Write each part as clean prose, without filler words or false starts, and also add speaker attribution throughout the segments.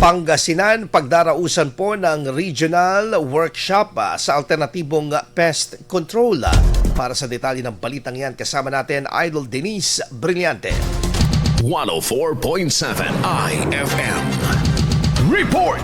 Speaker 1: Pangasinan, pagdarausan po ng regional workshop sa alternatibong pest control. Para sa detalye ng balitang yan, kasama natin Idol Denise Brillante.
Speaker 2: 104.7 IFM. Report!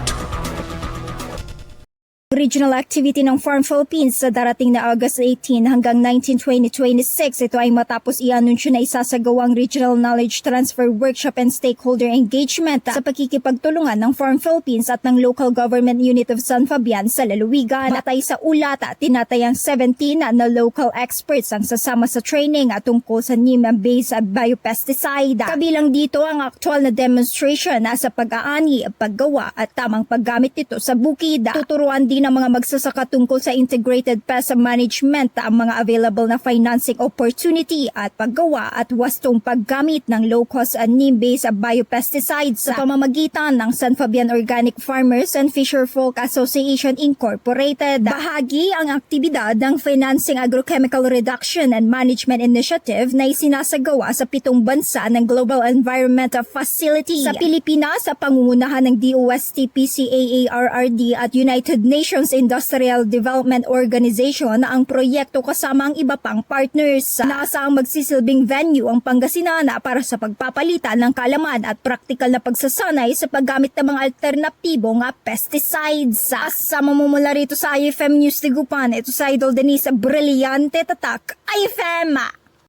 Speaker 3: Regional activity ng Farm Philippines sa darating na August 18 hanggang 19, 2026. Ito ay matapos i-anunsyo na isasagawang Regional Knowledge Transfer Workshop and Stakeholder Engagement sa pagkikipagtulungan ng Farm Philippines at ng Local Government Unit of San Fabian sa Lalawigan. Batay sa ulat, tinatayang 17 na local experts ang sasama sa training at tungkol sa neem-based biopesticide. Kabilang dito ang aktual na demonstration sa pag-aani, paggawa at tamang paggamit nito sa bukid. Tuturuan din ng mga magsasaka tungkol sa integrated pest management, ang mga available na financing opportunity at paggawa at wastong paggamit ng low-cost neem-based biopesticides sa pamamagitan ng San Fabian Organic Farmers and Fisherfolk Association Incorporated. Bahagi ang aktibidad ng Financing Agrochemical Reduction and Management Initiative na isinasagawa sa 7 bansa ng Global Environment Facility. Sa Pilipinas, sa pangungunahan ng DOST, PCAARRD at United Nations Industrial Development Organization ang proyekto kasama ang iba pang partners. Naasaang magsisilbing venue ang Pangasinan para sa pagpapalitan ng kaalaman at praktikal na pagsasanay sa paggamit ng mga alternatibong pesticides. Kasama mo mula rito sa IFM News Tigupan, ito sa Idol Denise Brillante, Tatak IFM.